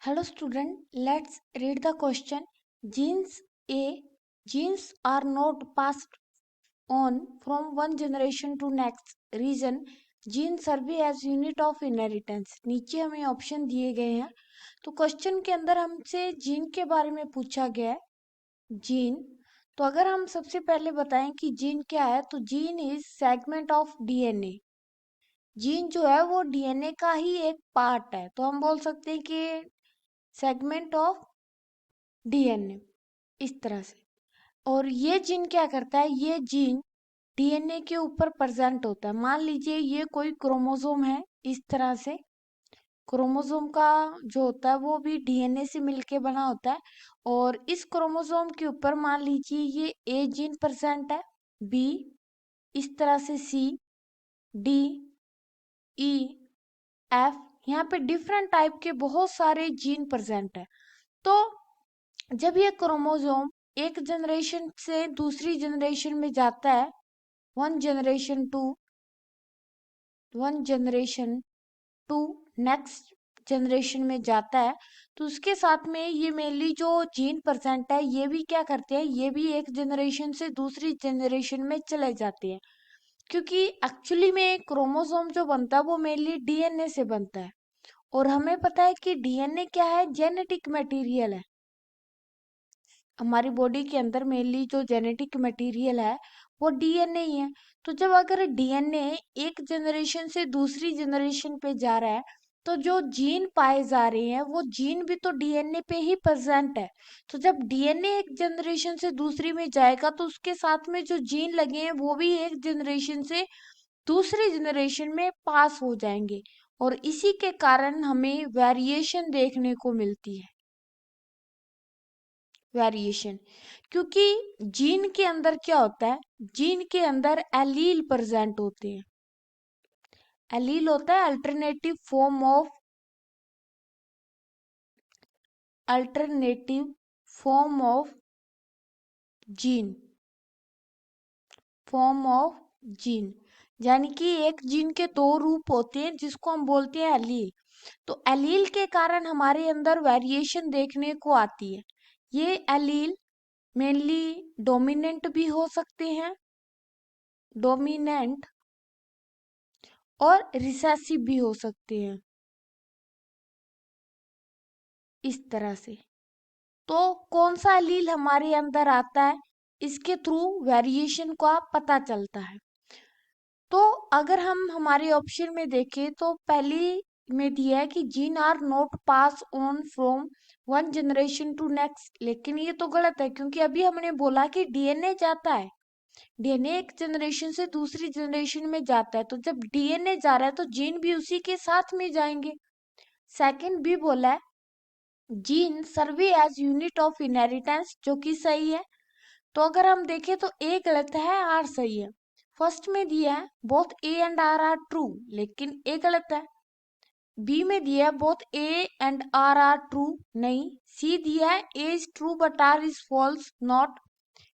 Hello student, let's read the question. Genes A. Genes are not passed on from one generation to next. Reason, gene serve as unit of inheritance. नीचे हमें option दिए गए हैं, तो question के अंदर हमसे जीन के बारे में पूछा गया है. जीन, तो अगर हम सबसे पहले बताएं कि जीन क्या है, तो gene is segment of DNA. Gene जो है वो डीएनए का ही एक पार्ट है, तो हम बोल सकते हैं कि सेगमेंट ऑफ डीएनए, इस तरह से. और ये जीन क्या करता है, ये जीन डीएनए के ऊपर प्रेजेंट होता है. मान लीजिए ये कोई क्रोमोसोम है, इस तरह से क्रोमोसोम का जो होता है वो भी डीएनए से मिलके बना होता है. और इस क्रोमोसोम के ऊपर मान लीजिए ये ए जीन प्रेजेंट है, बी, इस तरह से सी, डी, ई, एफ. यहाँ पे डिफरेंट टाइप के बहुत सारे जीन प्रेजेंट है. तो जब ये क्रोमोसोम एक जनरेशन से दूसरी जनरेशन में जाता है, one generation to next generation में जाता है, तो उसके साथ में ये मेनली जो जीन प्रेजेंट है ये भी क्या करते हैं, ये भी एक जनरेशन से दूसरी जनरेशन में चले जाते हैं. क्योंकि एक्चुअली में क्रोमोसोम जो बनता है वो मेनली डीएनए से बनता है. और हमें पता है कि डीएनए क्या है, जेनेटिक मटेरियल है. हमारी बॉडी के अंदर मेनली जो जेनेटिक मटेरियल है वो डीएनए ही है. तो जब अगर डीएनए एक जनरेशन से दूसरी जनरेशन पे जा रहा है, तो जो जीन पाए जा रहे हैं वो जीन भी तो डीएनए पे ही प्रेजेंट है. तो जब डीएनए एक जनरेशन से दूसरी में जाएगा तो उसके साथ में जो जीन लगे हैं वो भी एक जनरेशन से दूसरी जनरेशन में पास हो जाएंगे. और इसी के कारण हमें वेरिएशन देखने को मिलती है. वेरिएशन, क्योंकि जीन के अंदर क्या होता है, जीन के अंदर एलील प्रेजेंट होते हैं. एलील होता है alternative gene form of gene. यानी कि एक जीन के दो रूप होते हैं जिसको हम बोलते हैं एलील. तो एलील के कारण हमारे अंदर वेरिएशन देखने को आती है. ये एलील मेनली डोमिनेंट भी हो सकते हैं, डोमिनेंट, और रिसेसिव भी हो सकते हैं, इस तरह से. तो कौन सा एलील हमारे अंदर आता है, इसके थ्रू वेरिएशन का पता चलता है. तो अगर हम हमारे ऑप्शन में देखें तो पहली में दिया है कि gene are not pass on from one generation to next. लेकिन ये तो गलत है, क्योंकि अभी हमने बोला कि डीएनए जाता है, डीएनए एक जनरेशन से दूसरी जनरेशन में जाता है. तो जब डीएनए जा रहा है तो जीन भी उसी के साथ में जाएंगे. सेकंड भी बोला है gene serve as unit of inheritance, जो कि सही है. तो अगर हम देखें तो ए गलत है, आर सही है. फर्स्ट में दिया है both A and R true, लेकिन ए गलत है. बी में दिया है both A and R true, नहीं. सी दिया है A is true but R is false, not.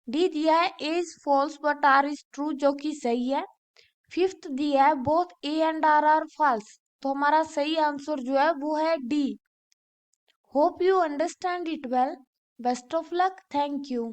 D दिया है A is false but R is true, जो कि सही है. फिफ्थ दिया है both A and R false, तो हमारा सही आंसर जो है वो है D. Hope you understand it well. Best of luck. Thank you.